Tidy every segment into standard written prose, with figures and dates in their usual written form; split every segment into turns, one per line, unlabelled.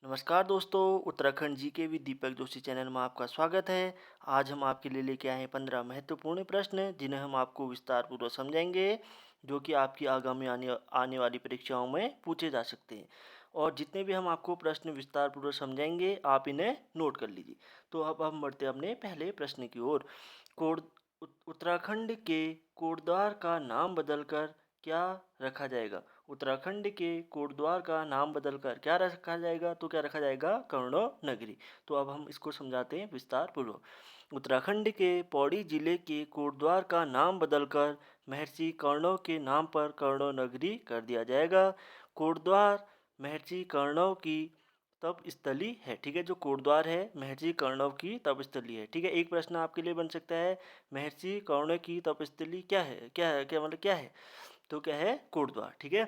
नमस्कार दोस्तों, उत्तराखंड जी के भी दीपक जोशी चैनल में आपका स्वागत है। आज हम आपके लिए लेके आए हैं 15 महत्वपूर्ण प्रश्न जिन्हें हम आपको विस्तार पूर्वक समझाएंगे, जो कि आपकी आगामी आने वाली परीक्षाओं में पूछे जा सकते हैं। और जितने भी हम आपको प्रश्न विस्तार पूर्वक समझाएंगे, आप इन्हें नोट कर लीजिए। तो अब हम बढ़ते हैं अपने पहले प्रश्न की ओर। कोट उत्तराखंड के कोटद्वार का नाम बदलकर क्या रखा जाएगा? उत्तराखंड के कोटद्वार का नाम बदलकर क्या रखा जाएगा? तो क्या रखा जाएगा? कर्णो नगरी। तो अब हम इसको समझाते हैं विस्तार पूर्वक। उत्तराखंड के पौड़ी जिले के कोटद्वार का नाम बदलकर महर्षि कर्णव के नाम पर कर्णो नगरी कर दिया जाएगा। कोटद्वार महर्षि कर्णव की तप स्थली है। ठीक है, जो कोटद्वार है महर्षि कर्णव की तप स्थली है। ठीक है, एक प्रश्न आपके लिए बन सकता है, महर्षि कर्ण की तप स्थली क्या है? क्या मतलब क्या है? तो क्या है? कोटद्वार। ठीक है,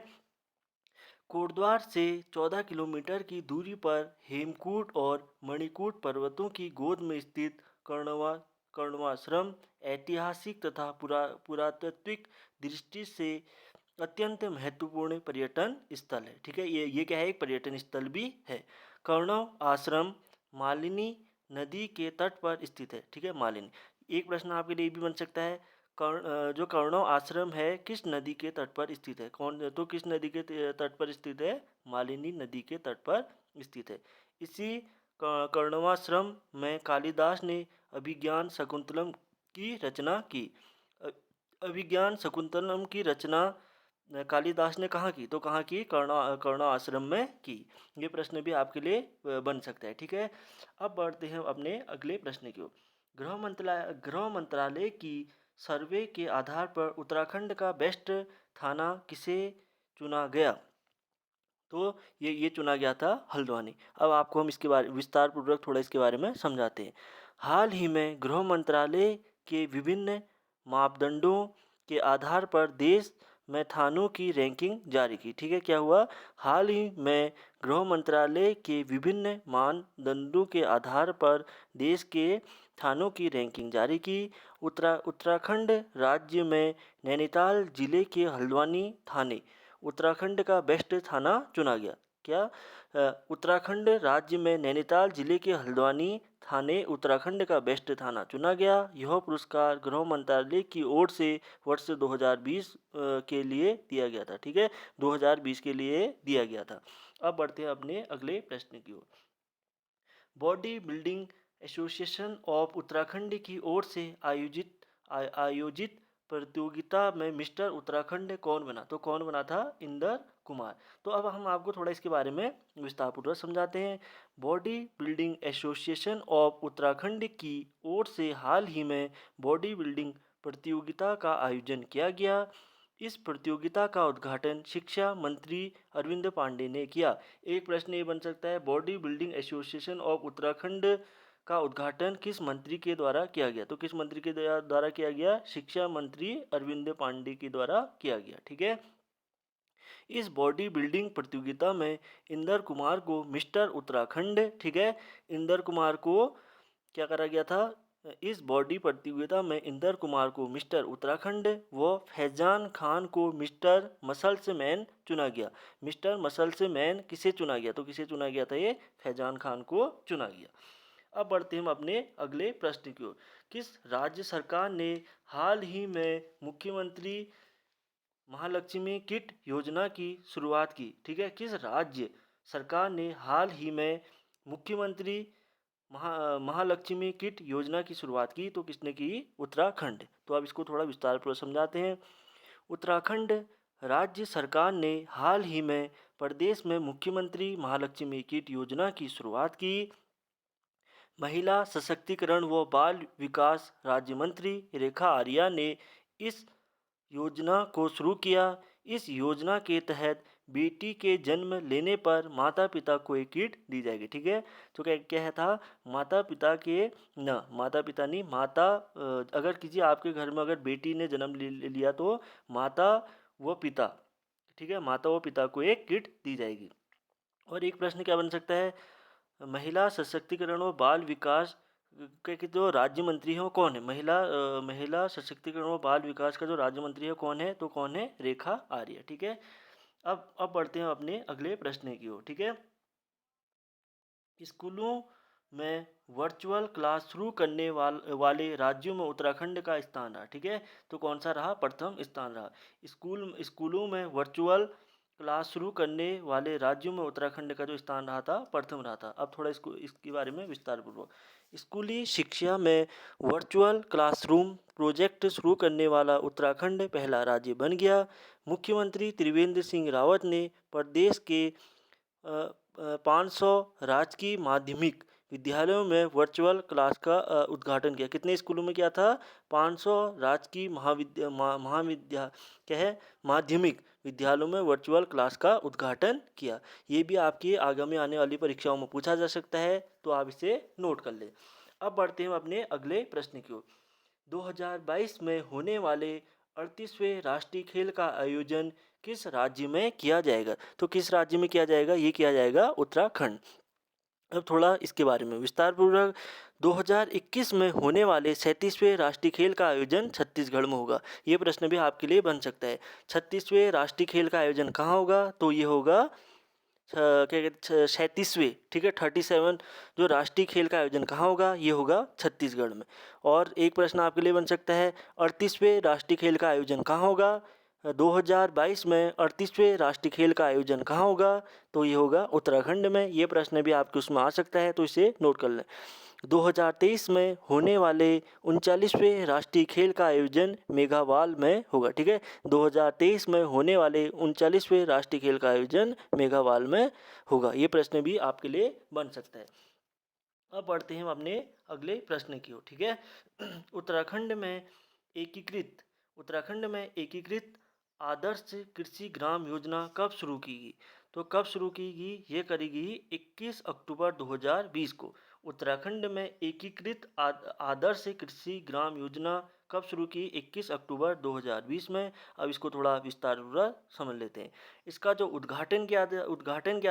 कोटद्वार से 14 किलोमीटर की दूरी पर हेमकूट और मणिकूट पर्वतों की गोद में स्थित कर्णवाश्रम ऐतिहासिक तथा पुरातात्विक दृष्टि से अत्यंत महत्वपूर्ण पर्यटन स्थल है। ठीक है, ये क्या है? एक पर्यटन स्थल भी है। कर्णव आश्रम मालिनी नदी के तट पर स्थित है। ठीक है, मालिनी। एक प्रश्न आपके लिए भी बन सकता है, जो कर्णव आश्रम है किस नदी के तट पर स्थित है? किस नदी के तट पर स्थित है? मालिनी नदी के तट पर स्थित है। इसी कर्णवाश्रम में कालिदास ने अभिज्ञान शकुंतलम की रचना की। अभिज्ञान शकुंतलम की रचना कालिदास ने कहाँ की? तो कहाँ की? कर्ण आश्रम में की। ये प्रश्न भी आपके लिए बन सकता है। ठीक है, अब बढ़ते हैं अपने अगले प्रश्न की ओर। गृह मंत्रालय की सर्वे के आधार पर उत्तराखंड का बेस्ट थाना किसे चुना गया? तो ये चुना गया था हल्द्वानी। अब आपको हम इसके बारे विस्तार पूर्वक थोड़ा इसके बारे में समझाते हैं। हाल ही में गृह मंत्रालय के विभिन्न मापदंडों के आधार पर देश में थानों की रैंकिंग जारी की। ठीक है, क्या हुआ? हाल ही में गृह मंत्रालय के विभिन्न मानदंडों के आधार पर देश के थानों की रैंकिंग जारी की। उत्तराखंड राज्य में नैनीताल जिले के हल्द्वानी थाने उत्तराखंड का बेस्ट थाना चुना गया। क्या? उत्तराखंड राज्य में नैनीताल जिले के हल्द्वानी थाने उत्तराखंड का बेस्ट थाना चुना गया। यह पुरस्कार गृह मंत्रालय की ओर से वर्ष 2020 के लिए दिया गया था। ठीक है, 2020 के लिए दिया गया था। अब बढ़ते हैं अपने अगले प्रश्न की ओर। Body building association of Uttarakhand की ओर से आयोजित प्रतियोगिता में मिस्टर उत्तराखंड कौन बना? तो कौन बना था? इंदर कुमार। तो अब हम आपको थोड़ा इसके बारे में विस्तारपूर्वक समझाते हैं। Body building association of Uttarakhand की ओर से हाल ही में बॉडी बिल्डिंग प्रतियोगिता का आयोजन किया गया। इस प्रतियोगिता का उद्घाटन शिक्षा मंत्री अरविंद पांडे ने किया। एक प्रश्न ये बन सकता है, body building association of Uttarakhand का उद्घाटन किस मंत्री के द्वारा किया गया? तो किस मंत्री के द्वारा किया गया? शिक्षा मंत्री अरविंद पांडे के द्वारा किया गया। ठीक है, इस बॉडी बिल्डिंग प्रतियोगिता में इंदर कुमार को मिस्टर उत्तराखंड, ठीक है, इंदर कुमार को क्या करा गया था? इस बॉडी प्रतियोगिता में इंदर कुमार को मिस्टर उत्तराखंड व फैजान खान को मिस्टर मसल्स मैन चुना गया। मिस्टर मसल्स मैन किसे चुना गया? तो किसे चुना गया था? ये फैजान खान को चुना गया। अब बढ़ते हैं हम अपने अगले प्रश्न की ओर। किस राज्य सरकार ने हाल ही में मुख्यमंत्री महालक्ष्मी किट योजना की शुरुआत की? ठीक है, किस राज्य सरकार ने हाल ही में मुख्यमंत्री महालक्ष्मी किट योजना की शुरुआत की? तो किसने की? उत्तराखंड। तो अब इसको थोड़ा विस्तारपूर्वक समझाते हैं। उत्तराखंड राज्य सरकार ने हाल ही में प्रदेश में मुख्यमंत्री महालक्ष्मी किट योजना की शुरुआत की। महिला सशक्तिकरण व बाल विकास राज्य मंत्री रेखा आर्या ने इस योजना को शुरू किया। इस योजना के तहत बेटी के जन्म लेने पर माता पिता को एक किट दी जाएगी। ठीक है, तो क्या क्या है था? माता पिता के न माता पिता नहीं माता अगर किसी आपके घर में अगर बेटी ने जन्म लिया तो माता व पिता, ठीक है, माता व पिता को एक किट दी जाएगी। और एक प्रश्न क्या बन सकता है, महिला सशक्तिकरण और बाल विकास के जो राज्य मंत्री हैं वो कौन है? महिला सशक्तिकरण और बाल विकास का जो राज्य मंत्री है कौन है? तो कौन है? रेखा आर्य। ठीक है, अब बढ़ते हैं अपने अगले प्रश्न की ओर। ठीक है, स्कूलों में वर्चुअल क्लास शुरू करने वाले राज्यों में उत्तराखंड का स्थान रहा। ठीक है, तो कौन सा रहा? प्रथम स्थान रहा। स्कूलों में वर्चुअल क्लास शुरू करने वाले राज्यों में उत्तराखंड का जो स्थान रहा था, प्रथम रहा था। अब थोड़ा इसके बारे में विस्तार पूर्वक। स्कूली शिक्षा में वर्चुअल क्लासरूम प्रोजेक्ट शुरू करने वाला उत्तराखंड पहला राज्य बन गया। मुख्यमंत्री त्रिवेंद्र सिंह रावत ने प्रदेश के 500 राजकीय माध्यमिक विद्यालयों में वर्चुअल क्लास का उद्घाटन किया। कितने स्कूलों में किया था? 500 राजकीय महाविद्या क्या है, माध्यमिक विद्यालयों में वर्चुअल क्लास का उद्घाटन किया। ये भी आपकी आगामी आने वाली परीक्षाओं में पूछा जा सकता है, तो आप इसे नोट कर लें। अब बढ़ते हैं अपने अगले प्रश्न की ओर। 2022 में होने वाले 38वें राष्ट्रीय खेल का आयोजन किस राज्य में किया जाएगा? तो किस राज्य में किया जाएगा? ये किया जाएगा उत्तराखंड। अब थोड़ा इसके बारे में विस्तार पूर्वक। 2021 में होने वाले 37वें राष्ट्रीय खेल का आयोजन छत्तीसगढ़ में होगा। ये प्रश्न भी आपके लिए बन सकता है। 36वें राष्ट्रीय खेल का आयोजन कहाँ होगा? तो ये होगा क्या कहते 37वें, ठीक है, 37 जो राष्ट्रीय खेल का आयोजन कहाँ होगा? ये होगा छत्तीसगढ़ में। और एक प्रश्न आपके लिए बन सकता है, 38वें राष्ट्रीय खेल का आयोजन कहाँ होगा? 2022 में 38वें राष्ट्रीय खेल का आयोजन कहाँ होगा? तो ये होगा उत्तराखंड में। ये प्रश्न भी आपके उसमें आ सकता है, तो इसे नोट कर लें। 2023 में होने वाले 39वें राष्ट्रीय खेल का आयोजन मेघावाल में होगा। ठीक है, 2023 में होने वाले 39वें राष्ट्रीय खेल का आयोजन मेघावाल में होगा। ये प्रश्न भी आपके लिए बन सकता है। अब बढ़ते हैं हम अपने अगले प्रश्न की ओर। ठीक है, उत्तराखंड में एकीकृत आदर्श कृषि ग्राम योजना कब शुरू की गई? तो कब शुरू की गई? ये करेगी 21 अक्टूबर 2020 को। उत्तराखंड में एकीकृत आदर्श कृषि ग्राम योजना कब शुरू की? 21 अक्टूबर 2020 में। अब इसको थोड़ा विस्तार पूर्वक समझ लेते हैं। इसका जो उद्घाटन क्या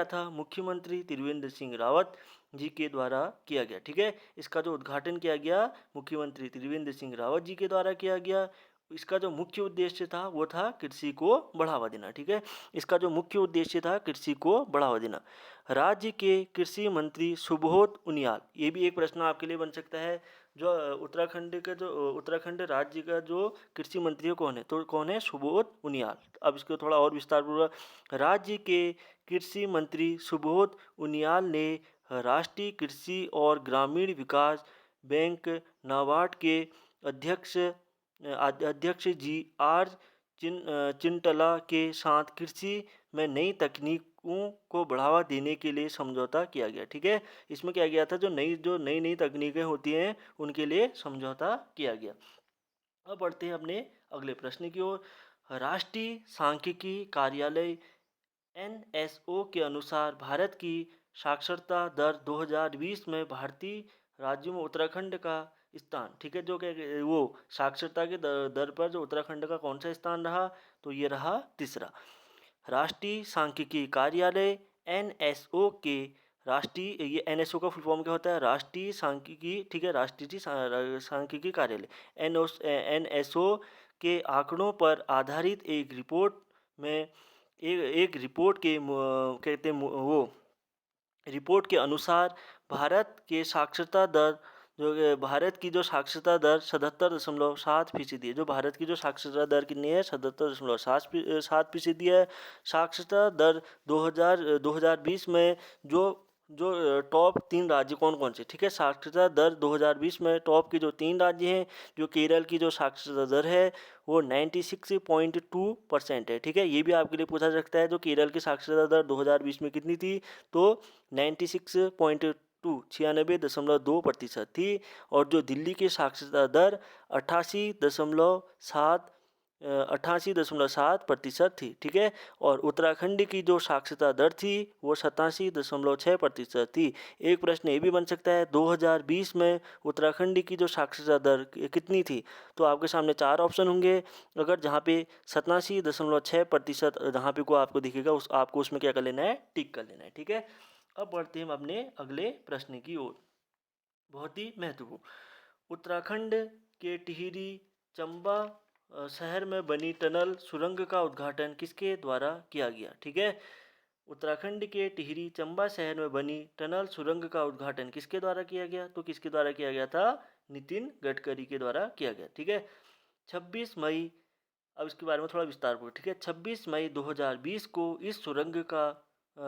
था? मुख्यमंत्री त्रिवेंद्र सिंह रावत जी के द्वारा किया गया। ठीक है, इसका जो उद्घाटन किया गया मुख्यमंत्री त्रिवेंद्र सिंह रावत जी के द्वारा किया गया। इसका जो मुख्य उद्देश्य था वो था कृषि को बढ़ावा देना। ठीक है, इसका जो मुख्य उद्देश्य था कृषि को बढ़ावा देना। राज्य के कृषि मंत्री सुबोध उनियाल, ये भी एक प्रश्न आपके लिए बन सकता है। जो उत्तराखंड राज्य का जो कृषि मंत्री है कौन है? तो कौन है? सुबोध उनियाल। अब इसको थोड़ा और विस्तार पूर्वक। राज्य के कृषि मंत्री सुबोध उनियाल ने राष्ट्रीय कृषि और ग्रामीण विकास बैंक नाबार्ड के अध्यक्ष जी आर चिंटला के साथ कृषि में नई तकनीकों को बढ़ावा देने के लिए समझौता किया गया। ठीक है, इसमें क्या गया था? जो नई नई तकनीकें होती हैं उनके लिए समझौता किया गया। अब बढ़ते हैं अपने अगले प्रश्न की ओर। राष्ट्रीय सांख्यिकी कार्यालय NSO के अनुसार भारत की साक्षरता दर 2020 में भारतीय राज्यों में उत्तराखंड का स्थान, ठीक है, जो क्या वो साक्षरता के दर पर जो उत्तराखंड का कौन सा स्थान रहा? तो ये रहा तीसरा। राष्ट्रीय सांख्यिकी कार्यालय NSO के ये NSO का फुल फॉर्म क्या होता है? राष्ट्रीय सांख्यिकी, ठीक है, राष्ट्रीय सांख्यिकी कार्यालय NSO के आंकड़ों पर आधारित एक रिपोर्ट में एक रिपोर्ट के कहते हैं वो रिपोर्ट के अनुसार भारत की जो साक्षरता दर 77.7% है। जो भारत की जो साक्षरता दर कितनी है? 77.7% है। साक्षरता दर 2020 में जो टॉप 3 राज्य कौन कौन से? ठीक है, साक्षरता दर 2020 में टॉप के जो 3 राज्य हैं, जो केरल की जो साक्षरता दर है वो 96.2% है। ठीक है, ये भी आपके लिए पूछा जा सकता है। जो केरल की साक्षरता दर 2020 में कितनी थी? तो 96.2% थी। और जो दिल्ली की साक्षरता दर 88.7% थी। ठीक है, और उत्तराखंड की जो साक्षरता दर थी वो 87.6% थी। एक प्रश्न ये भी बन सकता है, 2020 में उत्तराखंड की जो साक्षरता दर कितनी थी? तो आपके सामने 4 ऑप्शन होंगे। अगर जहाँ पे 87.6% जहाँ पे को आपको दिखेगा आपको उसमें क्या कर लेना है? टिक कर लेना है। ठीक है, अब बढ़ते हैं हम अपने अगले प्रश्न की ओर। बहुत ही महत्वपूर्ण। उत्तराखंड के टिहरी चंबा शहर में बनी टनल सुरंग का उद्घाटन किसके द्वारा किया गया? ठीक है, उत्तराखंड के टिहरी चंबा शहर में बनी टनल सुरंग का उद्घाटन किसके द्वारा किया गया? तो किसके द्वारा किया गया था? नितिन गडकरी के द्वारा किया गया। ठीक है। 26 मई, अब इसके बारे में थोड़ा विस्तारपूर्वक, ठीक है। 26 मई 2020 को इस सुरंग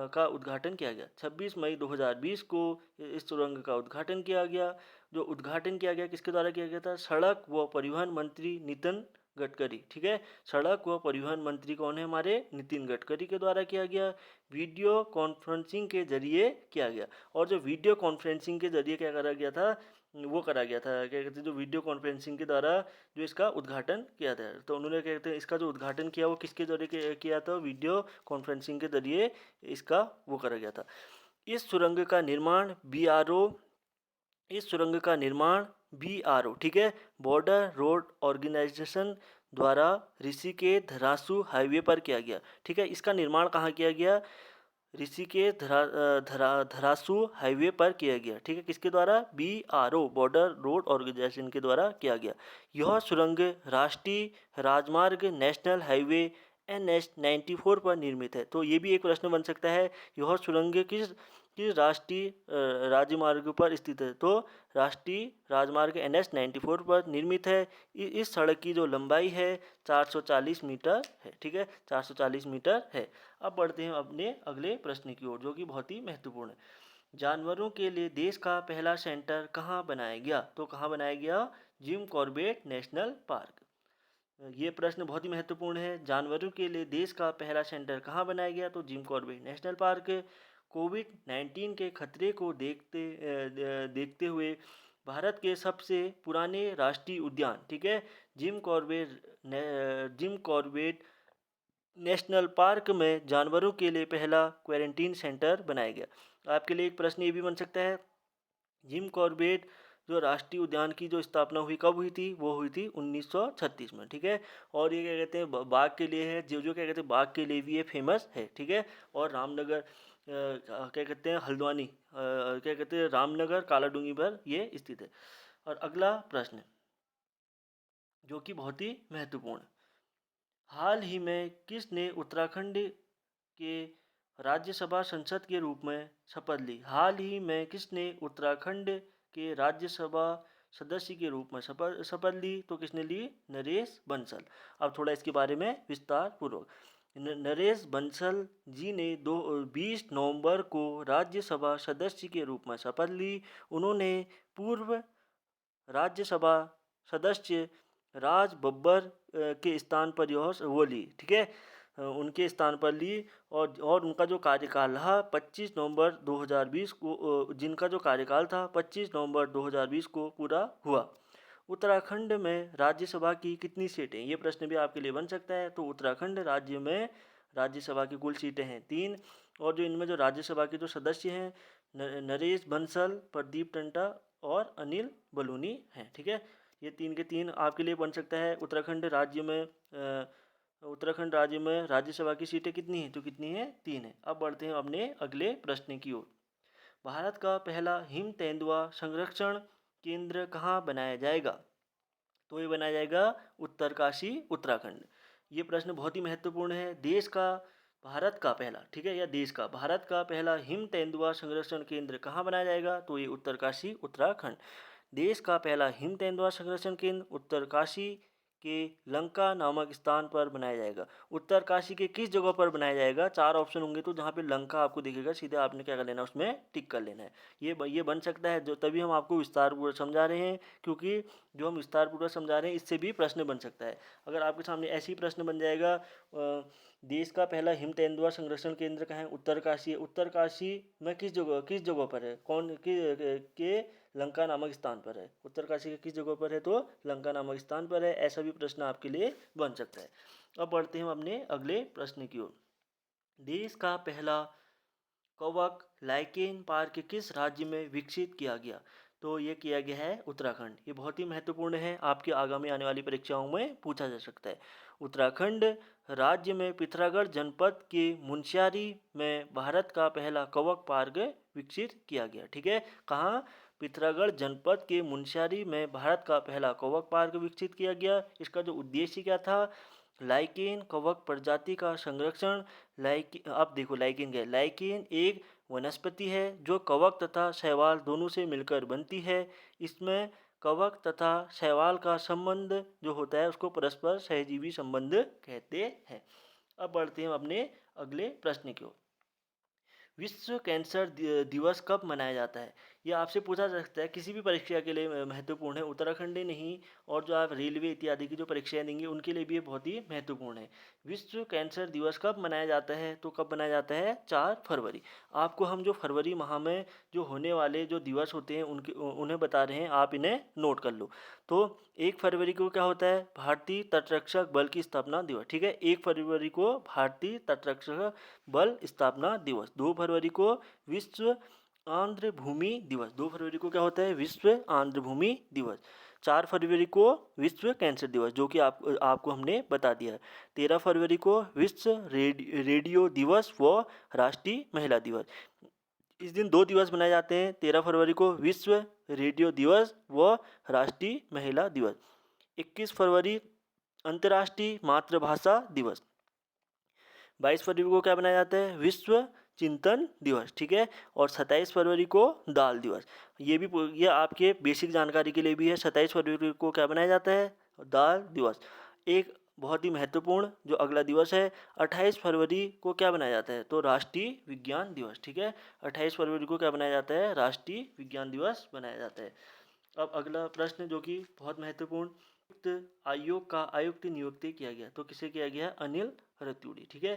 का उद्घाटन किया गया। 26 मई 2020 को इस सुरंग का उद्घाटन किया गया। जो उद्घाटन किया गया किसके द्वारा किया गया था? सड़क व परिवहन मंत्री नितिन गडकरी। ठीक है। सड़क व परिवहन मंत्री कौन है? हमारे नितिन गडकरी के द्वारा किया गया। वीडियो कॉन्फ्रेंसिंग के जरिए किया गया। और जो वीडियो कॉन्फ्रेंसिंग के जरिए क्या करा गया था? वो करा गया था, क्या कहते हैं, जो वीडियो कॉन्फ्रेंसिंग के द्वारा जो इसका उद्घाटन किया था। तो उन्होंने क्या कहते हैं, इसका जो उद्घाटन किया वो किसके जरिए किया था? वीडियो कॉन्फ्रेंसिंग के जरिए इसका वो करा गया था। इस सुरंग का निर्माण BRO, ठीक है, बॉर्डर रोड ऑर्गेनाइजेशन द्वारा ऋषिकेश धरासू हाईवे पर किया गया। ठीक है। इसका निर्माण कहाँ किया गया? ऋषिकेश धरासू हाईवे पर किया गया। ठीक है। किसके द्वारा? BRO, बॉर्डर रोड ऑर्गेनाइजेशन के द्वारा किया गया। यह सुरंग राष्ट्रीय राजमार्ग नेशनल हाईवे NH 94 पर निर्मित है। तो ये भी एक प्रश्न बन सकता है, यह सुरंग किस राष्ट्रीय राजमार्ग पर स्थित है? तो राष्ट्रीय राजमार्ग NH 94 पर निर्मित है। इस सड़क की जो लंबाई है 440 मीटर है। ठीक है। 440 मीटर है। अब बढ़ते हैं अपने अगले प्रश्न की ओर, जो कि बहुत ही महत्वपूर्ण है। जानवरों के लिए देश का पहला सेंटर कहाँ बनाया गया? तो कहाँ बनाया गया? Jim Corbett national park. ये प्रश्न बहुत ही महत्वपूर्ण है। जानवरों के लिए देश का पहला सेंटर कहाँ बनाया गया? तो जिम कॉर्बेट नेशनल पार्क। कोविड-19 के खतरे को देखते हुए भारत के सबसे पुराने राष्ट्रीय उद्यान, ठीक है, जिम कॉर्बेट नेशनल पार्क में जानवरों के लिए पहला क्वारंटीन सेंटर बनाया गया। आपके लिए एक प्रश्न ये भी बन सकता है, जिम कॉर्बेट जो राष्ट्रीय उद्यान की जो स्थापना हुई कब हुई थी? वो हुई थी 1936 में। ठीक है। और ये क्या कहते हैं, बाघ के लिए है, जो क्या कहते हैं, बाघ के लिए भी ये फेमस है। ठीक है। और रामनगर क्या कहते हैं, हल्द्वानी क्या कहते हैं, रामनगर कालाडूंगी पर ये स्थित है। और अगला प्रश्न जो कि बहुत ही महत्वपूर्ण है, हाल ही में किसने उत्तराखंड के राज्यसभा सांसद के रूप में शपथ ली? हाल ही में किसने उत्तराखंड के राज्यसभा सदस्य के रूप में शपथ ली? तो किसने ली? नरेश बंसल। अब थोड़ा इसके बारे में विस्तार पूर्वक, नरेश बंसल जी ने 20 नवंबर को राज्यसभा सदस्य के रूप में शपथ ली। उन्होंने पूर्व राज्यसभा सदस्य राज बब्बर के स्थान पर यह वो ली। ठीक है। उनके स्थान पर ली। और उनका जो कार्यकाल रहा 25 नवंबर 2020 को, जिनका जो कार्यकाल था 25 नवंबर 2020 को पूरा हुआ। उत्तराखंड में राज्यसभा की कितनी सीटें? ये प्रश्न भी आपके लिए बन सकता है। तो उत्तराखंड राज्य में राज्यसभा की कुल सीटें हैं 3। और जो इनमें जो राज्यसभा के जो सदस्य हैं, नरेश बंसल, प्रदीप टंटा और अनिल बलूनी हैं। ठीक है। ये 3 के 3 आपके लिए बन सकता है। उत्तराखंड राज्य में राज्यसभा की सीटें कितनी हैं? तो कितनी हैं? 3 हैं। अब बढ़ते हैं अपने अगले प्रश्न की ओर। भारत का पहला हिम तेंदुआ संरक्षण केंद्र कहाँ बनाया जाएगा? तो ये बनाया जाएगा उत्तरकाशी, उत्तराखंड। ये प्रश्न बहुत ही महत्वपूर्ण है। भारत का पहला, ठीक है, या देश का, भारत का पहला हिम तेंदुआ संरक्षण केंद्र कहाँ बनाया जाएगा? तो ये उत्तरकाशी, उत्तराखंड। देश का पहला हिम तेंदुआ संरक्षण केंद्र उत्तरकाशी के लंका नामक स्थान पर बनाया जाएगा। उत्तरकाशी के किस जगह पर बनाया जाएगा? 4 ऑप्शन होंगे, तो जहाँ पे लंका आपको दिखेगा सीधे आपने क्या कर लेना, उसमें टिक कर लेना है। ये बन सकता है, जो तभी हम आपको विस्तारपूर्वक समझा रहे हैं, क्योंकि जो हम विस्तारपूर्वक समझा रहे हैं इससे भी प्रश्न बन सकता है। अगर आपके सामने ऐसे ही प्रश्न बन जाएगा, देश का पहला हिम तेंदुआ संरक्षण केंद्र कहाँ है? उत्तरकाशी है। उत्तरकाशी में किस जगह पर है? के लंका नामक स्थान पर है। उत्तरकाशी के किस जगह पर है? तो लंका नामक स्थान पर है। ऐसा भी प्रश्न आपके लिए बन सकता है। अब बढ़ते हैं अपने अगले प्रश्न की ओर। देश का पहला कवक लाइकेन पार्क किस राज्य में विकसित किया गया? तो ये किया गया है उत्तराखंड। ये बहुत ही महत्वपूर्ण है, आपके आगामी आने वाली परीक्षाओं में पूछा जा सकता है। उत्तराखंड राज्य में पिथौरागढ़ जनपद के मुनस्यारी में भारत का पहला कवक पार्क विकसित किया गया। ठीक है। कहाँ? पिथौरागढ़ जनपद के मुनस्यारी में भारत का पहला कवक पार्क विकसित किया गया। इसका जो उद्देश्य क्या था? लाइकेन कवक प्रजाति का संरक्षण। अब देखो लाइकेन क्या है। लाइकेन एक वनस्पति है जो कवक तथा शैवाल दोनों से मिलकर बनती है। इसमें कवक तथा शैवाल का संबंध जो होता है उसको परस्पर सहजीवी संबंध कहते हैं। अब बढ़ते हैं अपने अगले प्रश्न की ओर। विश्व कैंसर दिवस कब मनाया जाता है? ये आपसे पूछा जा सकता है, किसी भी परीक्षा के लिए महत्वपूर्ण है। उत्तराखंड ही नहीं, और जो आप रेलवे इत्यादि की जो परीक्षाएं देंगे उनके लिए भी ये बहुत ही महत्वपूर्ण है। विश्व कैंसर दिवस कब मनाया जाता है? तो कब मनाया जाता है? 4 फरवरी। आपको हम जो फरवरी माह में जो होने वाले जो दिवस होते हैं उन्हें बता रहे हैं, आप इन्हें नोट कर लो। तो 1 फरवरी को क्या होता है? भारतीय तटरक्षक बल की स्थापना दिवस। ठीक है, 1 फरवरी को भारतीय तटरक्षक बल स्थापना दिवस। 2 फरवरी को विश्व आर्द्र भूमि दिवस। 2 फरवरी को क्या होता है? विश्व आर्द्र भूमि दिवस। 4 फरवरी को विश्व कैंसर दिवस, जो कि आपको हमने बता दिया। 13 फरवरी को विश्व रेडियो दिवस व राष्ट्रीय महिला दिवस। इस दिन 2 दिवस मनाए जाते हैं। 13 फरवरी को विश्व रेडियो दिवस व राष्ट्रीय महिला दिवस। 21 फरवरी अंतर्राष्ट्रीय मातृभाषा दिवस। 22 फरवरी को क्या बनाया जाता है? विश्व चिंतन दिवस। ठीक है, और 27 फरवरी को दाल दिवस। ये आपके बेसिक जानकारी के लिए भी है। 27 फरवरी को क्या बनाया जाता है? दाल दिवस। एक बहुत ही महत्वपूर्ण जो अगला दिवस है, 28 फरवरी को क्या बनाया जाता है? तो राष्ट्रीय विज्ञान दिवस। ठीक है, 28 फरवरी को क्या बनाया जाता है? राष्ट्रीय विज्ञान दिवस बनाया जाता है। अब अगला प्रश्न जो कि बहुत महत्वपूर्ण, आयोग का आयुक्त नियुक्त किया गया, तो किसे किया गया? अनिल रतूड़ी। ठीक है,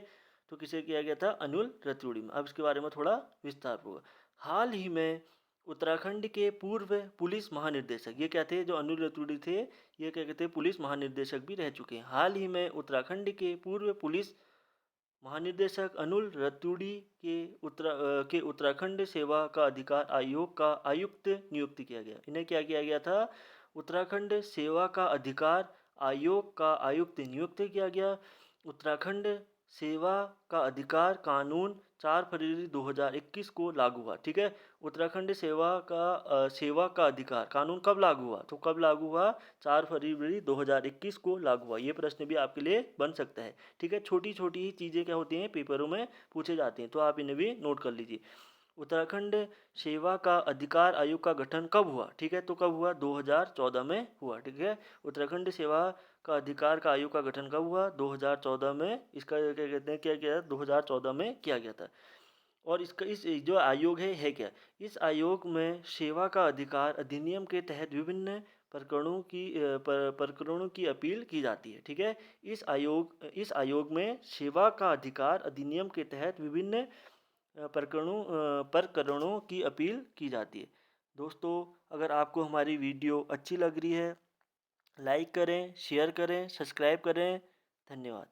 तो किसे किया गया था? अनिल रतूड़ी। अब इसके बारे में थोड़ा विस्तार होगा। हाल ही में उत्तराखंड के पूर्व पुलिस महानिदेशक, ये क्या थे? जो अनिल रतूड़ी थे, ये क्या कहते हैं? पुलिस महानिदेशक भी रह चुके हैं। हाल ही में उत्तराखंड के पूर्व पुलिस महानिदेशक अनिल रतूड़ी के उत्तराखंड सेवा का अधिकार आयोग का आयुक्त नियुक्त किया गया। इन्हें क्या किया गया था? उत्तराखंड सेवा का अधिकार आयोग का आयुक्त नियुक्त किया गया। उत्तराखंड सेवा का अधिकार कानून 4 फरवरी 2021 को लागू हुआ। ठीक है, उत्तराखंड सेवा का अधिकार कानून कब लागू हुआ? तो कब लागू हुआ? 4 फरवरी 2021 को लागू हुआ। ये प्रश्न भी आपके लिए बन सकता है। ठीक है, छोटी छोटी ही चीज़ें क्या होती हैं, पेपरों में पूछे जाते हैं, तो आप इन्हें भी नोट कर लीजिए। उत्तराखंड सेवा का अधिकार आयोग का गठन कब हुआ? ठीक है, तो कब हुआ? 2014 में हुआ। ठीक है, उत्तराखंड सेवा का अधिकार का आयोग का गठन कब हुआ? 2014 में। इसका क्या कहते हैं, क्या किया? 2014 में किया गया था। और इसका इस जो आयोग है क्या? इस आयोग में सेवा का अधिकार अधिनियम के तहत विभिन्न प्रकरणों की अपील की जाती है। ठीक है, इस आयोग में सेवा का अधिकार अधिनियम के तहत विभिन्न प्रकरणों की अपील की जाती है। दोस्तों, अगर आपको हमारी वीडियो अच्छी लग रही है, लाइक करें, शेयर करें, सब्सक्राइब करें। धन्यवाद।